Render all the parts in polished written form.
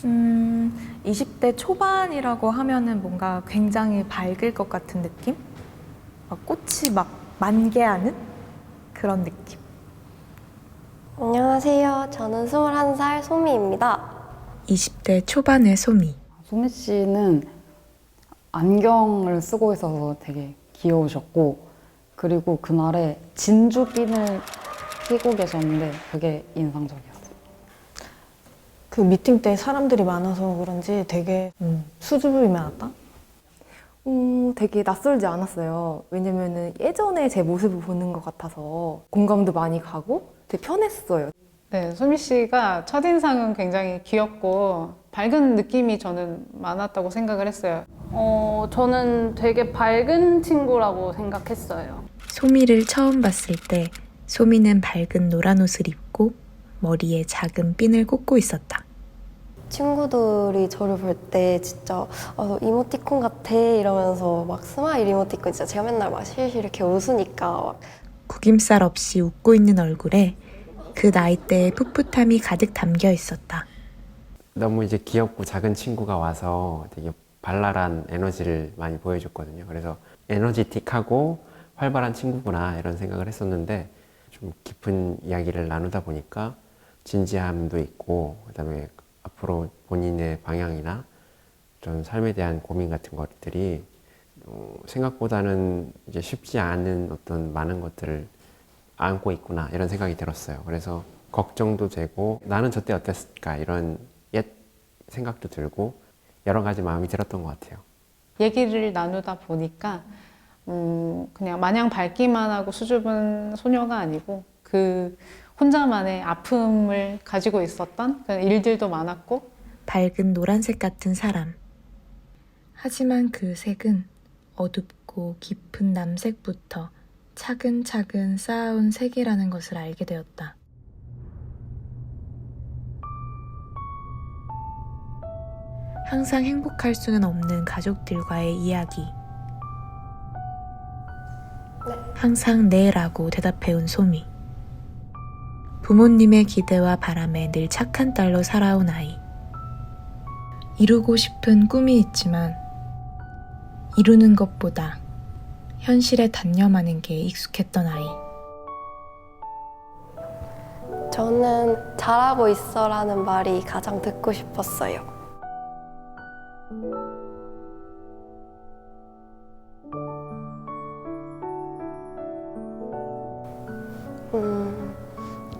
20대 초반이라고 하면은 뭔가 굉장히 밝을 것 같은 느낌? 막 꽃이 막 만개하는 그런 느낌. 안녕하세요. 저는 21살 소미입니다. 20대 초반의 소미. 소미 씨는 안경을 쓰고 있어서 되게 귀여우셨고, 그리고 그날에 진주핀을 끼고 계셨는데 그게 인상적이었어요. 그 미팅 때 사람들이 많아서 그런지 되게 수줍음이 많았다? 되게 낯설지 않았어요. 왜냐면은 예전에 제 모습을 보는 것 같아서 공감도 많이 가고 되게 편했어요. 네, 소미 씨가 첫인상은 굉장히 귀엽고 밝은 느낌이 저는 많았다고 생각을 했어요. 저는 되게 밝은 친구라고 생각했어요. 소미를 처음 봤을 때 소미는 밝은 노란 옷을 입고 머리에 작은 핀을 꽂고 있었다. 친구들이 저를 볼 때 진짜 너 이모티콘 같아 이러면서 막 스마일 이모티콘 진짜 제가 맨날 막 실실 이렇게 웃으니까 막 구김살 없이 웃고 있는 얼굴에 그 나이대의 풋풋함이 가득 담겨 있었다. 너무 이제 귀엽고 작은 친구가 와서 되게 발랄한 에너지를 많이 보여줬거든요. 그래서 에너지틱하고 활발한 친구구나 이런 생각을 했었는데 좀 깊은 이야기를 나누다 보니까 진지함도 있고 그다음에 앞으로 본인의 방향이나 좀 삶에 대한 고민 같은 것들이 생각보다는 이제 쉽지 않은 어떤 많은 것들을 안고 있구나 이런 생각이 들었어요. 그래서 걱정도 되고 나는 저때 어땠을까 이런 옛 생각도 들고 여러 가지 마음이 들었던 것 같아요. 얘기를 나누다 보니까 그냥 마냥 밝기만 하고 수줍은 소녀가 아니고 그 혼자만의 아픔을 가지고 있었던 그런 일들도 많았고 밝은 노란색 같은 사람. 하지만 그 색은 어둡고 깊은 남색부터 차근차근 쌓아온 색이라는 것을 알게 되었다. 항상 행복할 수는 없는 가족들과의 이야기. 항상 네라고 대답해온 소미. 부모님의 기대와 바람에 늘 착한 딸로 살아온 아이. 이루고 싶은 꿈이 있지만 이루는 것보다 현실에 단념하는 게 익숙했던 아이. 저는 잘하고 있어라는 말이 가장 듣고 싶었어요.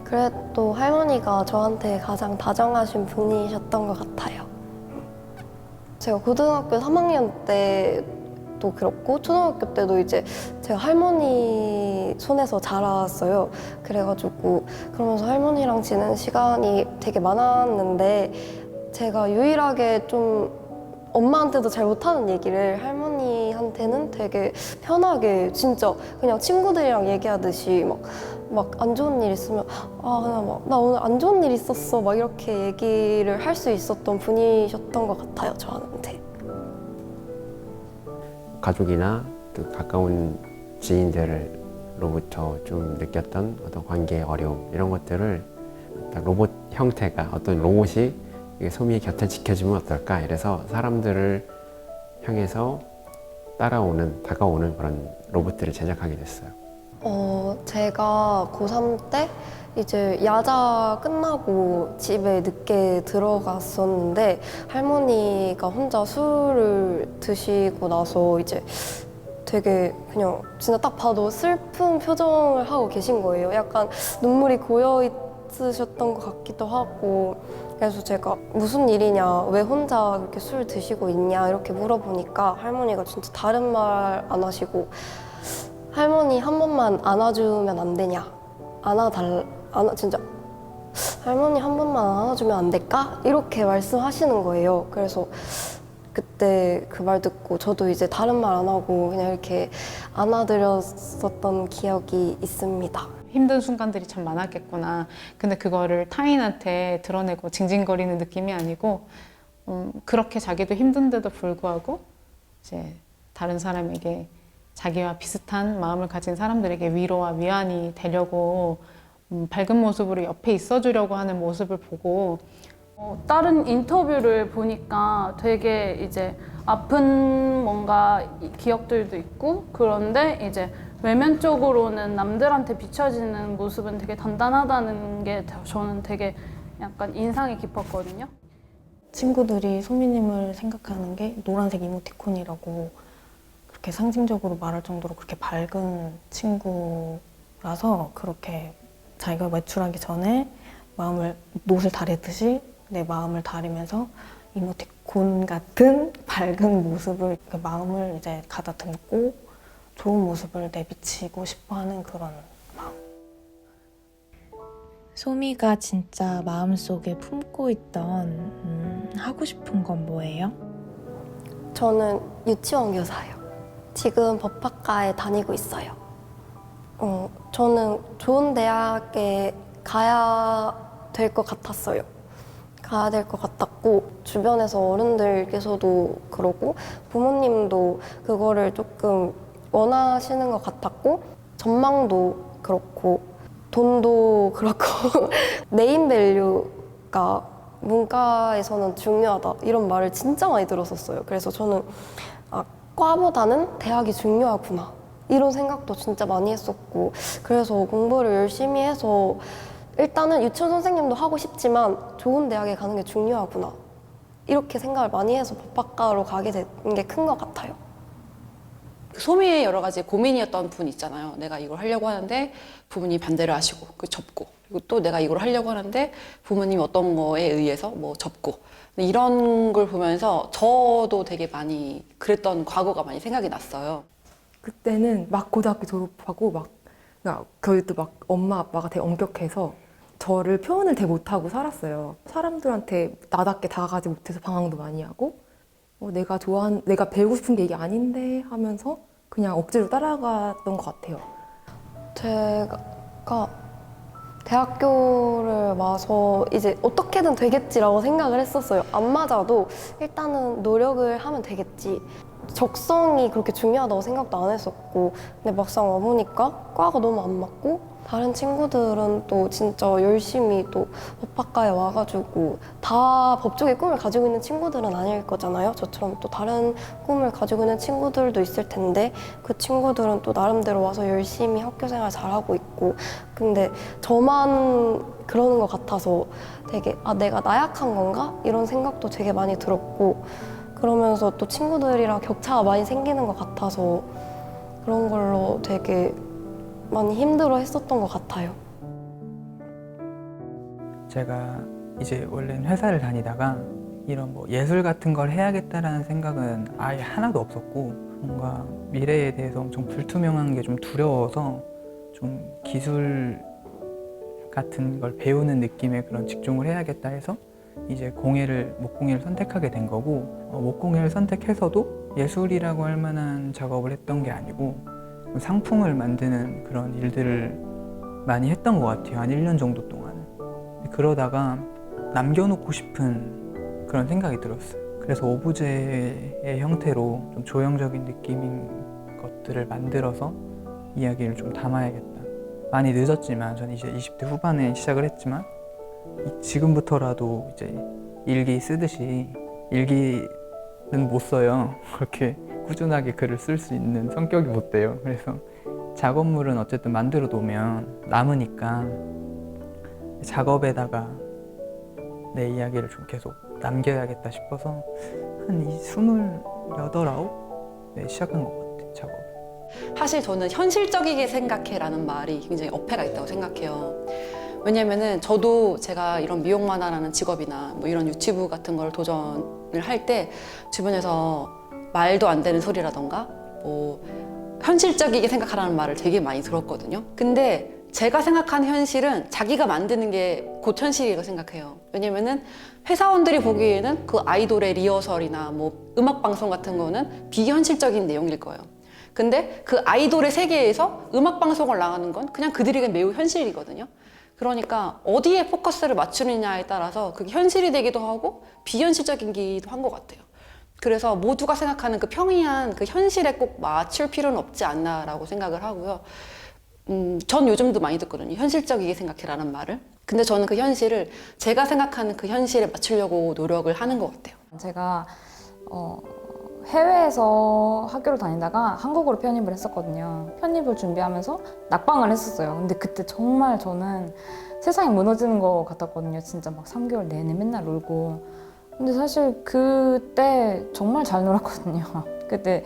그래도 할머니가 저한테 가장 다정하신 분이셨던 것 같아요. 제가 고등학교 3학년 때도 그렇고 초등학교 때도 이제 제가 할머니 손에서 자랐어요. 그래가지고 그러면서 할머니랑 지낸 시간이 되게 많았는데 제가 유일하게 좀 엄마한테도 잘 못하는 얘기를 할머니한테는 되게 편하게 진짜 그냥 친구들이랑 얘기하듯이 막 안 좋은 일 있으면 그냥 막 나 오늘 안 좋은 일 있었어 막 이렇게 얘기를 할 수 있었던 분이셨던 것 같아요, 저한테. 가족이나 또 가까운 지인들로부터 좀 느꼈던 어떤 관계의 어려움 이런 것들을 로봇 형태가 어떤 로봇이 소미의 곁을 지켜주면 어떨까 이래서 사람들을 향해서 따라오는 다가오는 그런 로봇들을 제작하게 됐어요. 제가 고3 때 이제 야자 끝나고 집에 늦게 들어갔었는데 할머니가 혼자 술을 드시고 나서 이제 되게 그냥 진짜 딱 봐도 슬픈 표정을 하고 계신 거예요. 약간 눈물이 고여 있으셨던 것 같기도 하고 그래서 제가 무슨 일이냐, 왜 혼자 그렇게 술 드시고 있냐 이렇게 물어보니까 할머니가 진짜 다른 말 안 하시고 할머니 한 번만 안아주면 안 되냐? 진짜 할머니 한 번만 안아주면 안 될까? 이렇게 말씀하시는 거예요. 그래서 그때 그 말 듣고 저도 이제 다른 말 안 하고 그냥 이렇게 안아드렸었던 기억이 있습니다. 힘든 순간들이 참 많았겠구나. 근데 그거를 타인한테 드러내고 징징거리는 느낌이 아니고 그렇게 자기도 힘든데도 불구하고 이제 다른 사람에게 자기와 비슷한 마음을 가진 사람들에게 위로와 위안이 되려고 밝은 모습으로 옆에 있어주려고 하는 모습을 보고 다른 인터뷰를 보니까 되게 이제 아픈 뭔가 기억들도 있고, 그런데 이제 외면적으로는 남들한테 비춰지는 모습은 되게 단단하다는 게 저는 되게 약간 인상이 깊었거든요. 친구들이 소미님을 생각하는 게 노란색 이모티콘이라고 그렇게 상징적으로 말할 정도로 그렇게 밝은 친구라서 그렇게 자기가 외출하기 전에 못을 다리듯이 내 마음을 다리면서 이모티콘 같은 밝은 모습을, 그 마음을 이제 가다듬고 좋은 모습을 내비치고 싶어하는 그런 마음. 소미가 진짜 마음속에 품고 있던 하고 싶은 건 뭐예요? 저는 유치원 교사예요. 지금 법학과에 다니고 있어요. 저는 좋은 대학에 가야 될 것 같았어요. 가야 될 것 같았고, 주변에서 어른들께서도 그러고 부모님도 그거를 조금 원하시는 것 같았고, 전망도 그렇고 돈도 그렇고 네임밸류가 문과에서는 중요하다 이런 말을 진짜 많이 들었었어요. 그래서 저는 과보다는 대학이 중요하구나 이런 생각도 진짜 많이 했었고, 그래서 공부를 열심히 해서 일단은 유치원 선생님도 하고 싶지만 좋은 대학에 가는 게 중요하구나 이렇게 생각을 많이 해서 법학과로 가게 된 게 큰 것 같아요. 소미의 여러 가지 고민이었던 부분 있잖아요. 내가 이걸 하려고 하는데 부모님이 반대를 하시고 그 접고, 그리고 또 내가 이걸 하려고 하는데 부모님이 어떤 거에 의해서 뭐 접고, 이런 걸 보면서 저도 되게 많이 그랬던 과거가 많이 생각이 났어요. 그때는 막 고등학교 졸업하고 막 저희도 막 엄마 아빠가 되게 엄격해서 저를 표현을 되게 못하고 살았어요. 사람들한테 나답게 다가가지 못해서 방황도 많이 하고, 내가 배우고 싶은 게 이게 아닌데 하면서 그냥 억지로 따라갔던 것 같아요. 제가 대학교를 와서 이제 어떻게든 되겠지라고 생각을 했었어요. 안 맞아도 일단은 노력을 하면 되겠지. 적성이 그렇게 중요하다고 생각도 안 했었고, 근데 막상 와보니까 과가 너무 안 맞고, 다른 친구들은 또 진짜 열심히 또 법학과에 와가지고 다 법조계 꿈을 가지고 있는 친구들은 아닐 거잖아요. 저처럼 또 다른 꿈을 가지고 있는 친구들도 있을 텐데, 그 친구들은 또 나름대로 와서 열심히 학교생활 잘하고 있고, 근데 저만 그러는 것 같아서 되게 내가 나약한 건가? 이런 생각도 되게 많이 들었고, 그러면서 또 친구들이랑 격차가 많이 생기는 것 같아서 그런 걸로 되게 많이 힘들어 했었던 것 같아요. 제가 이제 원래는 회사를 다니다가 이런 뭐 예술 같은 걸 해야겠다라는 생각은 아예 하나도 없었고, 뭔가 미래에 대해서 엄청 불투명한 게 좀 두려워서 좀 기술 같은 걸 배우는 느낌의 그런 직종을 해야겠다 해서 이제 목공예를 선택하게 된 거고, 목공예를 선택해서도 예술이라고 할 만한 작업을 했던 게 아니고 상품을 만드는 그런 일들을 많이 했던 것 같아요. 한 1년 정도 동안. 그러다가 남겨놓고 싶은 그런 생각이 들었어요. 그래서 오브제의 형태로 좀 조형적인 느낌인 것들을 만들어서 이야기를 좀 담아야겠다. 많이 늦었지만, 전 이제 20대 후반에 시작을 했지만 지금부터라도 이제 일기 쓰듯이, 일기는 못 써요. 그렇게 꾸준하게 글을 쓸 수 있는 성격이 못 돼요. 그래서 작업물은 어쨌든 만들어 놓으면 남으니까 작업에다가 내 이야기를 좀 계속 남겨야겠다 싶어서 한 28, 9에 시작한 것 같아요, 작업을. 사실 저는 현실적이게 생각해라는 말이 굉장히 어폐가 있다고 생각해요. 왜냐면은 저도 제가 이런 미용만화라는 직업이나 뭐 이런 유튜브 같은 걸 도전을 할 때 주변에서 말도 안 되는 소리라던가 뭐 현실적이게 생각하라는 말을 되게 많이 들었거든요. 근데 제가 생각하는 현실은 자기가 만드는 게 곧 현실이라고 생각해요. 왜냐면은 회사원들이 보기에는 그 아이돌의 리허설이나 뭐 음악방송 같은 거는 비현실적인 내용일 거예요. 근데 그 아이돌의 세계에서 음악방송을 나가는 건 그냥 그들에게 매우 현실이거든요. 그러니까 어디에 포커스를 맞추느냐에 따라서 그게 현실이 되기도 하고 비현실적이기도 한 것 같아요. 그래서 모두가 생각하는 그 평이한 그 현실에 꼭 맞출 필요는 없지 않나라고 생각을 하고요. 전 요즘도 많이 듣거든요. 현실적이게 생각해라는 말을. 근데 저는 그 현실을 제가 생각하는 그 현실에 맞추려고 노력을 하는 것 같아요. 제가 해외에서 학교를 다니다가 한국으로 편입을 했었거든요. 편입을 준비하면서 낙방을 했었어요. 근데 그때 정말 저는 세상이 무너지는 것 같았거든요. 진짜 막 3개월 내내 맨날 울고. 근데 사실 그때 정말 잘 놀았거든요. 그때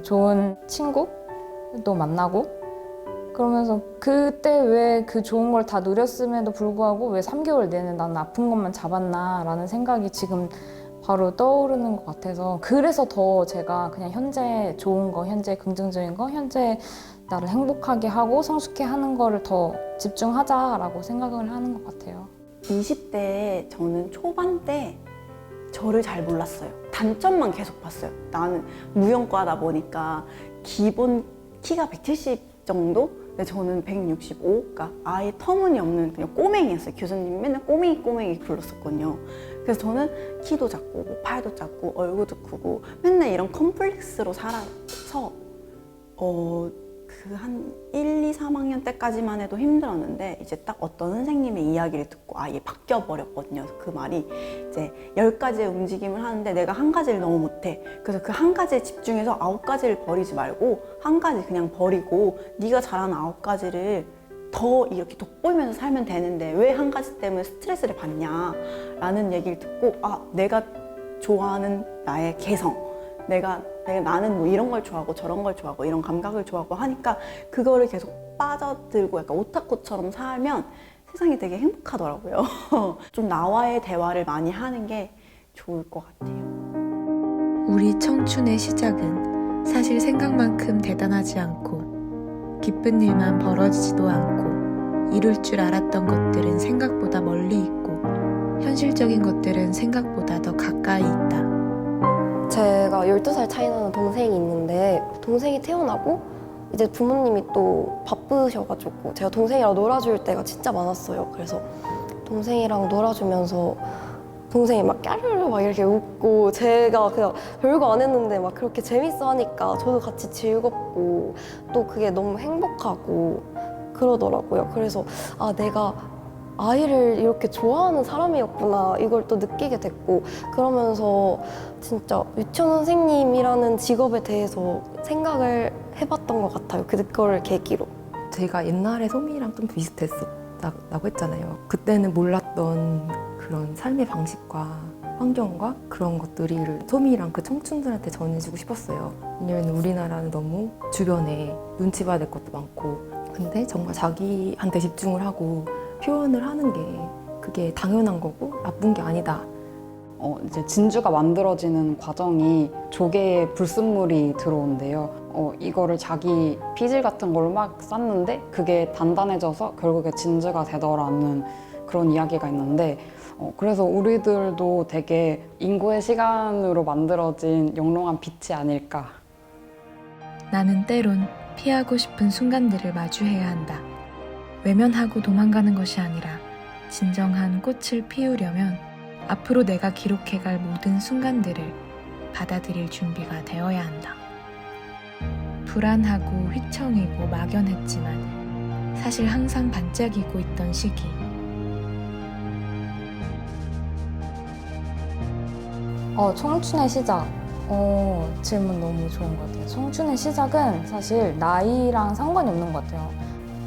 좋은 친구도 만나고 그러면서 그때 왜 그 좋은 걸 다 누렸음에도 불구하고 왜 3개월 내내 나는 아픈 것만 잡았나 라는 생각이 지금 바로 떠오르는 것 같아서 그래서 더 제가 그냥 현재 좋은 거, 현재 긍정적인 거, 현재 나를 행복하게 하고 성숙해 하는 거를 더 집중하자라고 생각을 하는 것 같아요. 20대에 저는 초반 때 저를 잘 몰랐어요. 단점만 계속 봤어요. 나는 무용과다 보니까 기본 키가 170 정도? 근데 저는 165? 그러니까 아예 터무니없는 그냥 꼬맹이였어요. 교수님이 맨날 꼬맹이 불렀었거든요. 그래서 저는 키도 작고 뭐 팔도 작고 얼굴도 크고 맨날 이런 컴플렉스로 살아서 그 한 1, 2, 3학년 때까지만 해도 힘들었는데 이제 딱 어떤 선생님의 이야기를 듣고 아예 바뀌어버렸거든요. 그 말이 이제 10가지의 움직임을 하는데 내가 한 가지를 너무 못해. 그래서 그 한 가지에 집중해서 9가지를 버리지 말고 한 가지 그냥 버리고 네가 잘하는 9가지를 더 이렇게 돋보이면서 살면 되는데 왜 한 가지 때문에 스트레스를 받냐 라는 얘기를 듣고 내가 좋아하는 나의 개성 나는 뭐 이런 걸 좋아하고 저런 걸 좋아하고 이런 감각을 좋아하고 하니까 그거를 계속 빠져들고 약간 오타쿠처럼 살면 세상이 되게 행복하더라고요. 좀 나와의 대화를 많이 하는 게 좋을 것 같아요. 우리 청춘의 시작은 사실 생각만큼 대단하지 않고 기쁜 일만 벌어지지도 않고 이룰 줄 알았던 것들은 생각보다 멀리 있고 현실적인 것들은 생각보다 더 가까이 있다. 제가 12살 차이 나는 동생이 있는데 동생이 태어나고 이제 부모님이 또 바쁘셔가지고 제가 동생이랑 놀아줄 때가 진짜 많았어요. 그래서 동생이랑 놀아주면서 동생이 막 까르르 막 이렇게 웃고 제가 그냥 별거 안 했는데 막 그렇게 재밌어 하니까 저도 같이 즐겁고 또 그게 너무 행복하고 그러더라고요. 그래서 내가 아이를 이렇게 좋아하는 사람이었구나 이걸 또 느끼게 됐고 그러면서 진짜 유치원 선생님이라는 직업에 대해서 생각을 해봤던 것 같아요. 그거를 계기로. 제가 옛날에 소미랑 좀 비슷했었다고 했잖아요. 그때는 몰랐던 그런 삶의 방식과 환경과 그런 것들을 소미랑 그 청춘들한테 전해주고 싶었어요. 왜냐면 우리나라는 너무 주변에 눈치 봐야 될 것도 많고 근데 정말 자기한테 집중을 하고 표현을 하는 게 그게 당연한 거고 나쁜 게 아니다. 이제 진주가 만들어지는 과정이 조개에 불순물이 들어온대요. 이거를 자기 피질 같은 걸로 막 쌌는데 그게 단단해져서 결국에 진주가 되더라는 그런 이야기가 있는데 그래서 우리들도 되게 인고의 시간으로 만들어진 영롱한 빛이 아닐까. 나는 때론 피하고 싶은 순간들을 마주해야 한다. 외면하고 도망가는 것이 아니라 진정한 꽃을 피우려면 앞으로 내가 기록해갈 모든 순간들을 받아들일 준비가 되어야 한다. 불안하고 휘청이고 막연했지만 사실 항상 반짝이고 있던 시기. 청춘의 시작. 질문 너무 좋은 것 같아요. 청춘의 시작은 사실 나이랑 상관이 없는 것 같아요.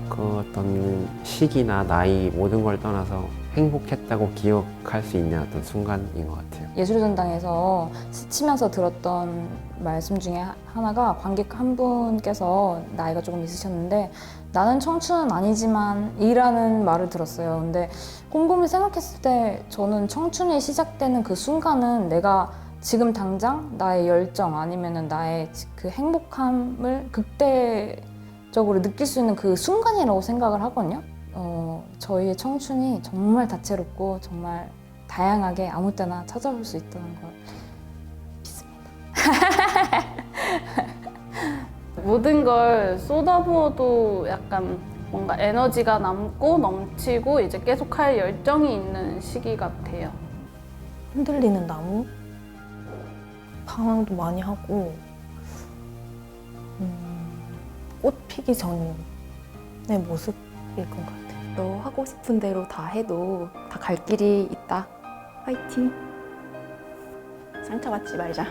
그 어떤 시기나 나이 모든 걸 떠나서 행복했다고 기억할 수 있는 어떤 순간인 것 같아요. 예술전당에서 스치면서 들었던 말씀 중에 하나가 관객 한 분께서 나이가 조금 있으셨는데 나는 청춘은 아니지만 이라는 말을 들었어요. 근데 곰곰이 생각했을 때 저는 청춘이 시작되는 그 순간은 내가 지금 당장 나의 열정 아니면은 나의 그 행복함을 극대적으로 느낄 수 있는 그 순간이라고 생각을 하거든요. 저희의 청춘이 정말 다채롭고 정말 다양하게 아무 때나 찾아올 수 있다는 걸 믿습니다. 모든 걸 쏟아부어도 약간 뭔가 에너지가 남고 넘치고 이제 계속 할 열정이 있는 시기 같아요. 흔들리는 나무? 방황도 많이 하고 꽃 피기 전의 모습일 것 같아요. 너 하고 싶은 대로 다 해도 다 갈 길이 있다. 화이팅! 상처받지 말자.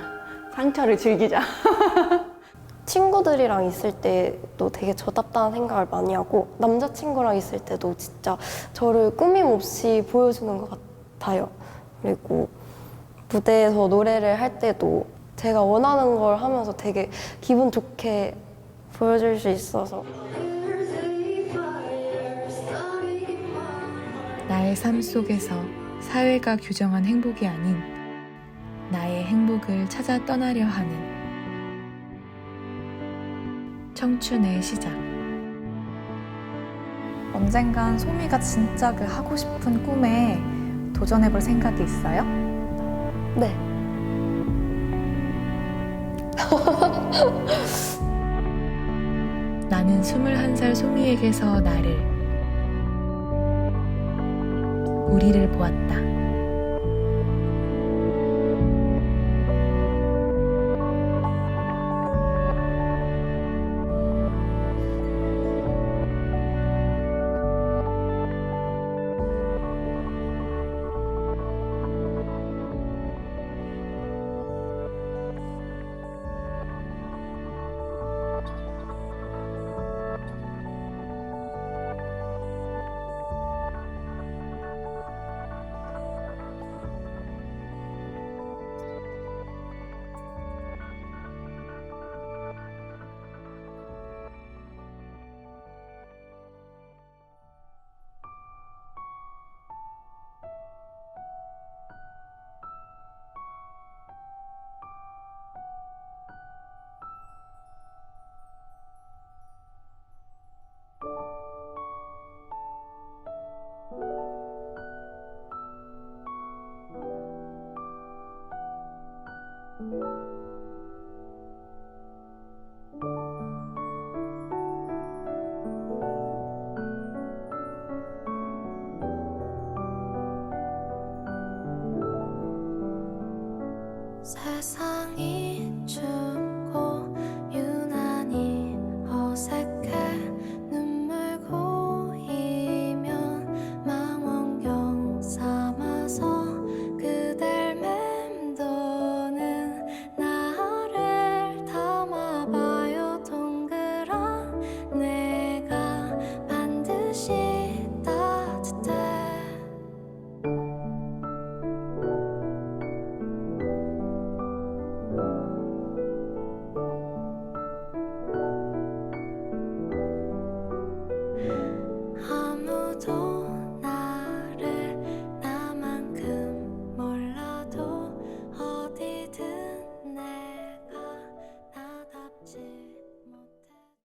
상처를 즐기자. 친구들이랑 있을 때도 되게 저답다는 생각을 많이 하고 남자친구랑 있을 때도 진짜 저를 꾸밈없이 보여주는 것 같아요. 그리고 무대에서 노래를 할 때도 제가 원하는 걸 하면서 되게 기분 좋게 보여줄 수 있어서 나의 삶 속에서 사회가 규정한 행복이 아닌 나의 행복을 찾아 떠나려 하는 청춘의 시작. 언젠간 소미가 진짜 그 하고 싶은 꿈에 도전해볼 생각이 있어요? 네. 나는 21살 소미에게서 우리를 보았다. 세상이